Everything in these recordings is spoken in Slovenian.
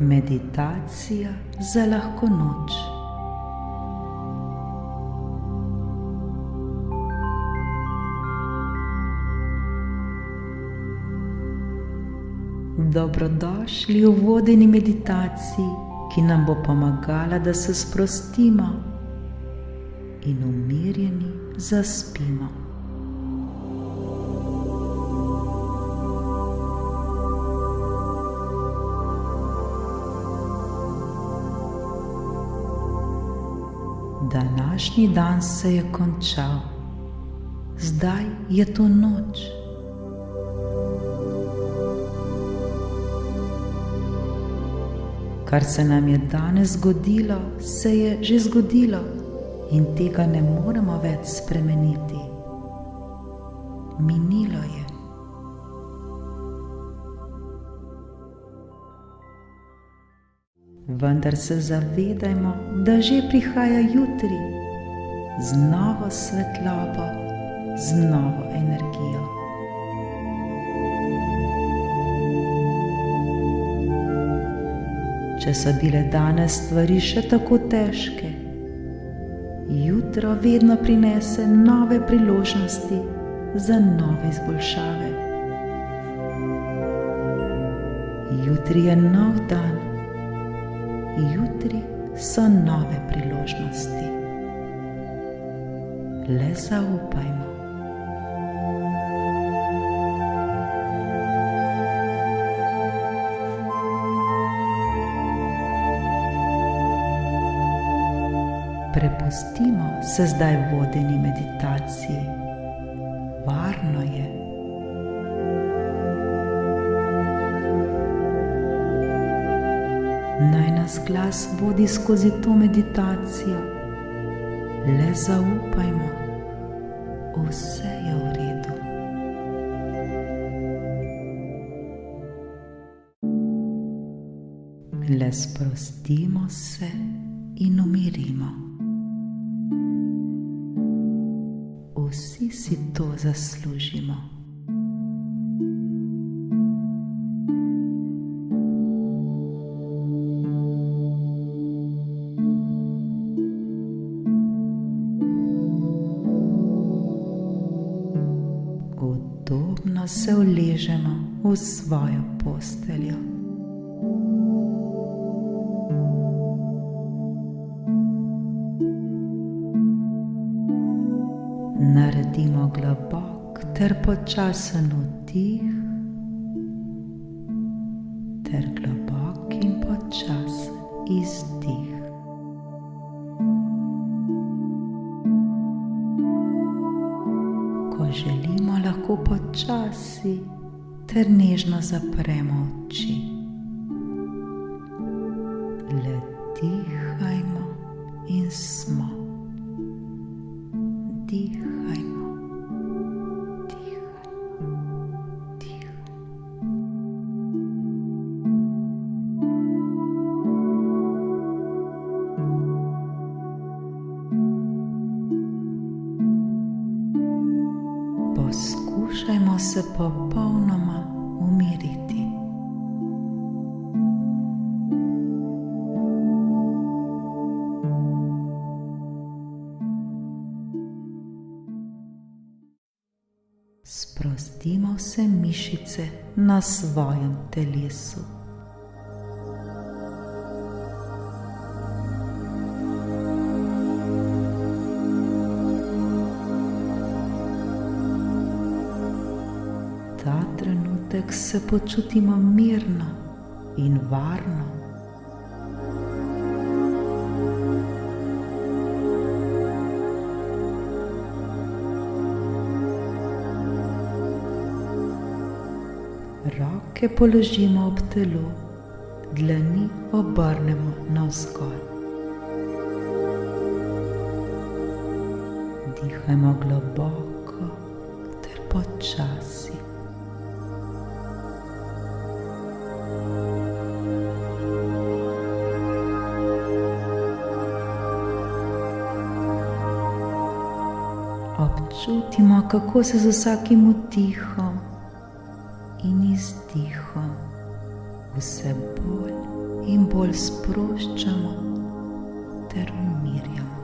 Meditacija za lahko noč. Dobrodošli v vodeni meditaciji, ki nam bo pomagala, da se sprostimo in umirjeni zaspimo. Današnji dan se je končal, zdaj je to noč. Kar se nam je danes zgodilo, se je že zgodilo in tega ne moremo več spremeniti. Minilo je. Vendar se zavedajmo, da že prihaja jutri z novo svetlobo, z novo energijo. Če so bile danes stvari še tako težke, jutro vedno prinese nove priložnosti za nove izboljšave. Jutri je nov dan, jutri so nove priložnosti. Le zaupajmo. Prepustimo se zdaj vodeni meditaciji. Varno je. Naj nas glas vodi skozi to meditacijo. Le zaupajmo. Vse je v redu. Le sprostimo se in umirimo. Vsi si to zaslužimo. Udobno se uležemo v svojo posteljo. Naredimo globok ter počasen vdih ter globok in počasen izdih. Ko želimo, lahko počasi ter nežno zapremo oči. Le dihajmo in smo. Dihajmo, dihajmo, dihajmo. Poskušajmo se popolnoma umiriti. Sprostimo vse mišice na svojem telesu. Ta trenutek se počutimo mirno in varno. Roke položimo ob telo, dlani obrnemo navzgor. Dihajmo globoko ter počasi. Občutimo, kako se z vsakim vdihom in izdihom vse bolj in bolj sproščamo ter umirjamo.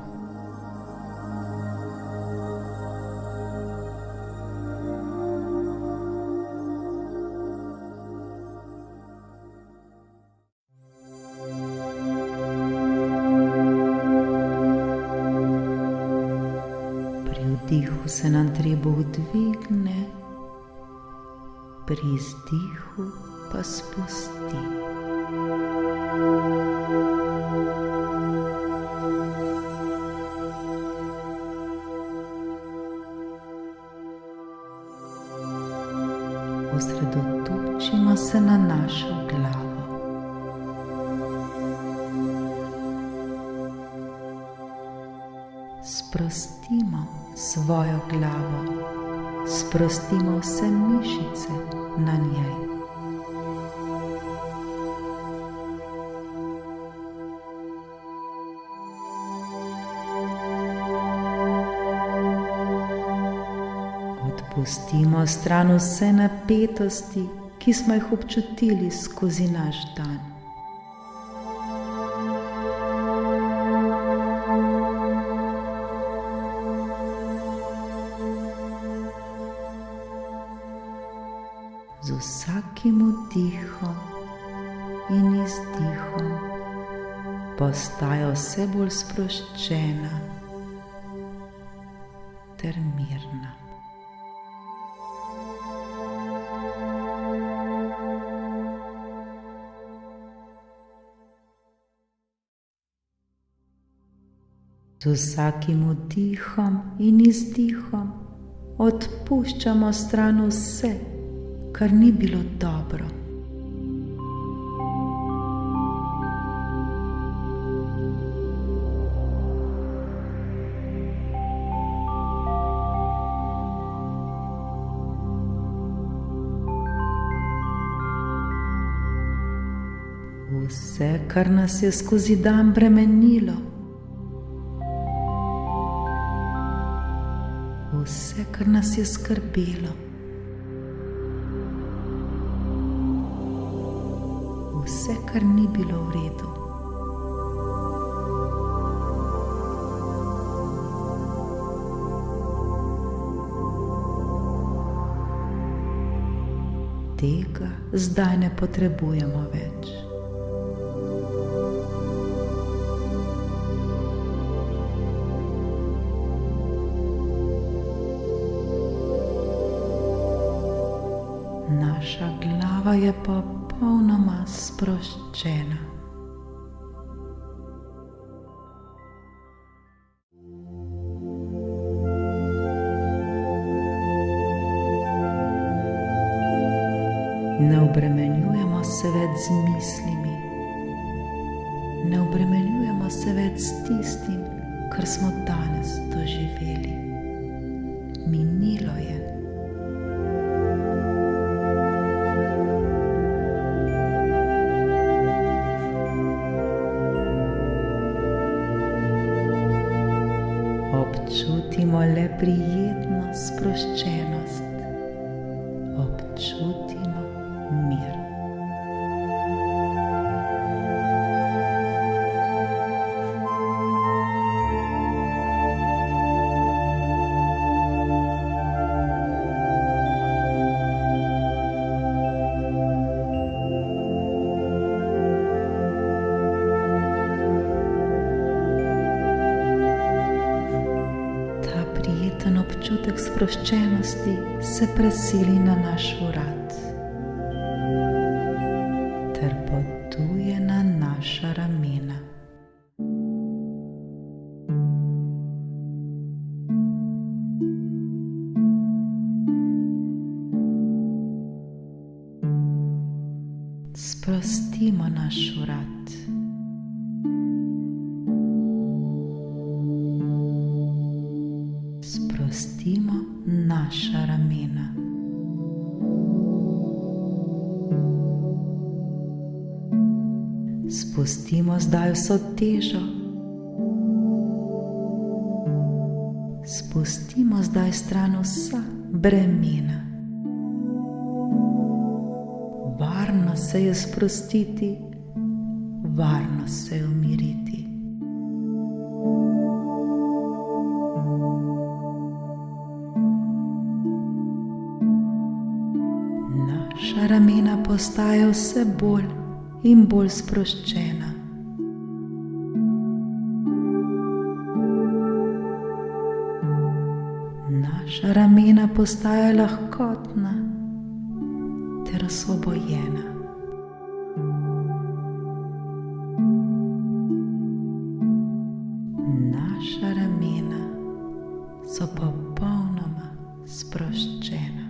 Pri vdihu se nam trebuh dvigne, pri izdihu pa spusti. Osredotočimo se na našo glavo. Sprostimo svojo glavo, sprostimo vse mišice na njej. Odpustimo stran vse napetosti, ki smo jih občutili skozi naš dan. Z vsakim vdihom in izdihom postaja vse bolj sproščena ter mirna. Z vsakim vdihom in izdihom odpuščamo stran vse, kar ni bilo dobro. Vse, kar nas je skozi dan bremenilo, vse, kar nas je skrbelo, vse, kar ni bilo v redu. Tega zdaj ne potrebujemo več. Naša glava je popolnoma sproščena. Ne obremenjujemo se več z mislimi, ne obremenjujemo se več s tistim, kar smo danes doživeli. Minilo je. Občutimo le prijetno sproščenost, občutimo mir. Prijeten občutek sproščenosti se presili na naš vrat ter potuje na naša ramena. Sprostimo naš vrat. Sprostimo naša ramena. Spustimo zdaj vso težo. Spustimo zdaj stran vsa bremena. Varno se je sprostiti varno se umiriti. Naša ramena postajajo vse bolj in bolj sproščena. Naša ramena postajajo lahkotna ter osvobojena. Naša ramena so popolnoma sproščena.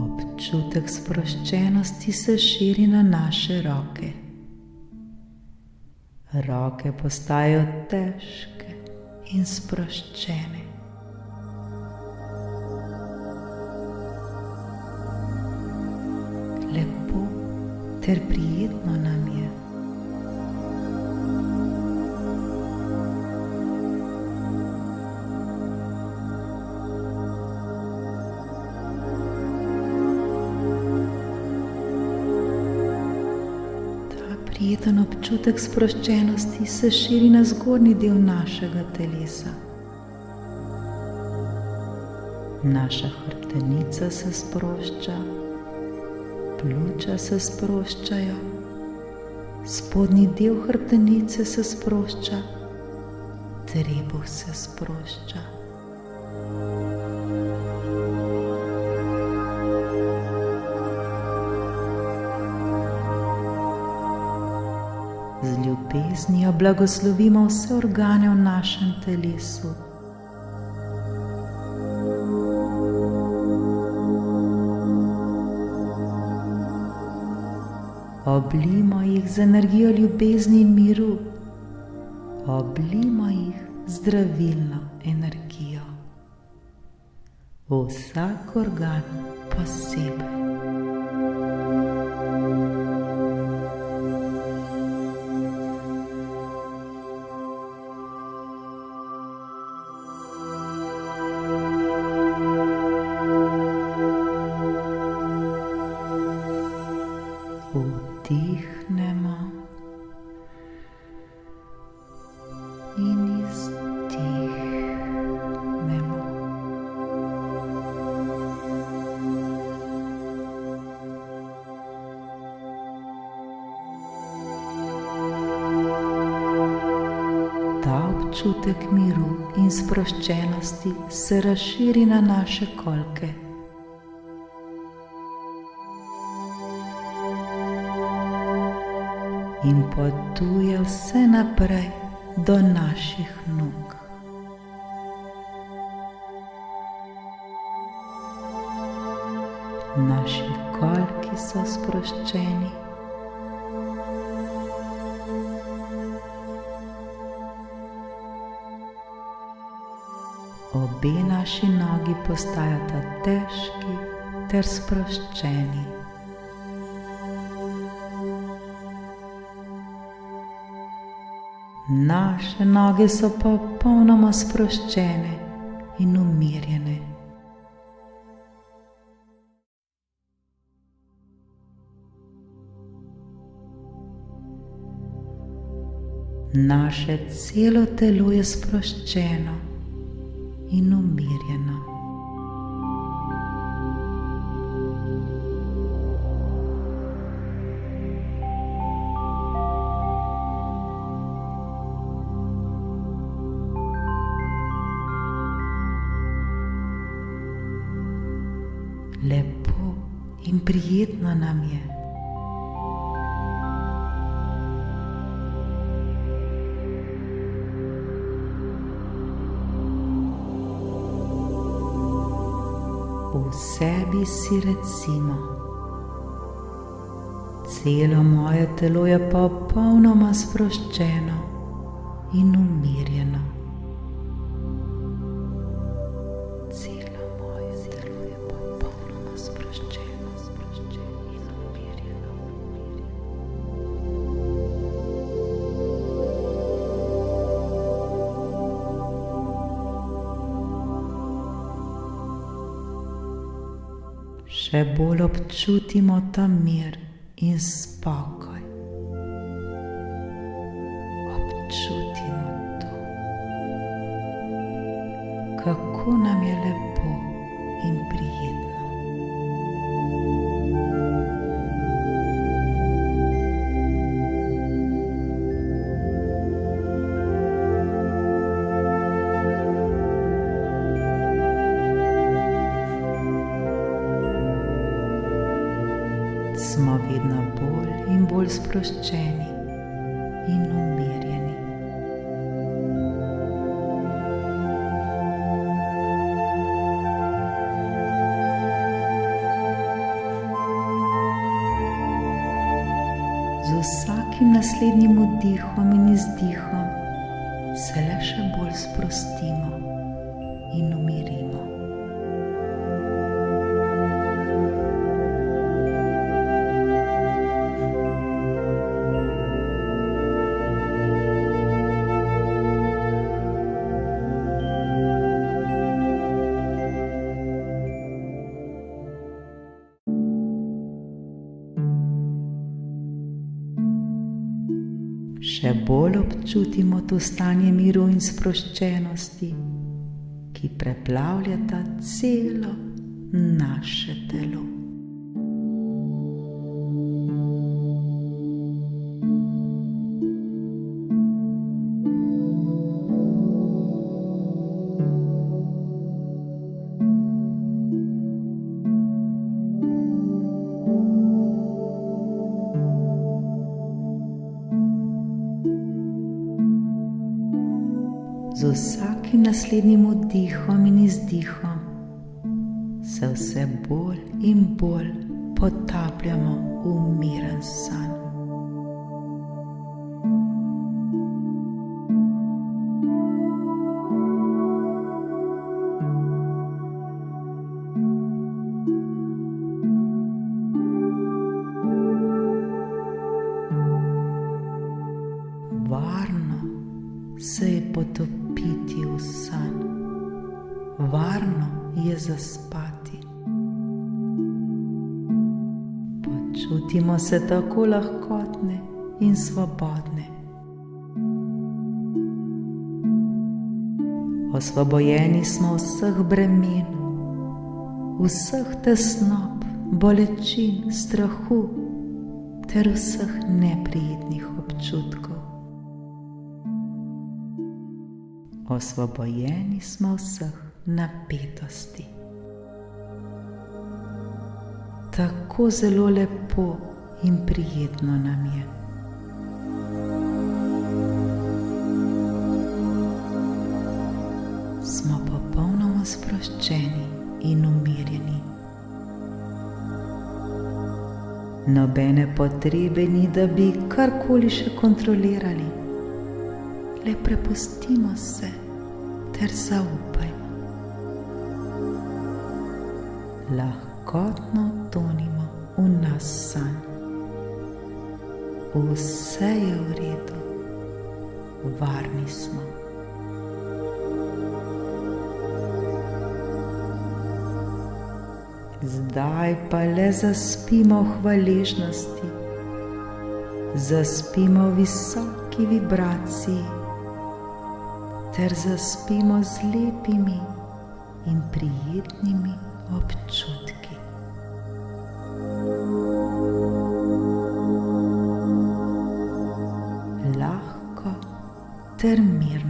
Občutek sproščenosti se širi na naše roke. Roke postajajo težke in sproščene. Lepo ter prijetno nam je. Prijeten občutek sproščenosti se širi na zgornji del našega telesa. Naša hrbtenica se sprošča, pljuča se sproščajo, spodnji del hrbtenice se sprošča, trebuh se sprošča. Z ljubeznijo blagoslovimo vse organe v našem telesu. Oblijmo jih z energijo ljubezni in miru. Oblijmo jih z zdravilno energijo. Vsak organ posebej. Vdihnemo in izdihnemo. Ta občutek miru in sproščenosti se razširi na naše kolke. In potuje vse naprej do naših nog. Naši kolki so sproščeni. Obe naši nogi postajata težki ter sproščeni. Naše noge so popolnoma sproščene in umirjene. Naše celo telo je sproščeno in umirjeno. Lepo in prijetno nam je. V sebi si recimo: celo moje telo je popolnoma sproščeno in umirjeno. Še bolj občutimo ta mir in spokoj. Občutimo to, kako nam je lepo in prijetno. Smo vedno bolj in bolj sproščeni in umirjeni. Z vsakim naslednjim vdihom in izdihom se le še bolj sprostimo in umirimo. Še bolj občutimo to stanje miru in sproščenosti, ki preplavljata celo naše telo. Z vsakim naslednjim vdihom in izdihom se vse bolj in bolj potapljamo v miren san. Varno se je potopiti v san, varno je zaspati. Počutimo se tako lahkotne in svobodne. Osvobojeni smo vseh bremen, vseh tesnob, bolečin, strahu ter vseh neprijetnih občutkov. Osvobojeni smo vseh napetosti. Tako zelo lepo in prijetno nam je. Smo popolnoma sproščeni in umirjeni. Nobene potrebe ni, da bi karkoli še kontrolirali. Le prepustimo se ter zaupajmo. Lahkotno tonimo v nas san. Vse je v redu, varni smo. Zdaj pa le zaspimo v hvaležnosti, zaspimo v visoki vibraciji ter zaspimo z lepimi in prijetnimi občutki. Lahko ter mirno.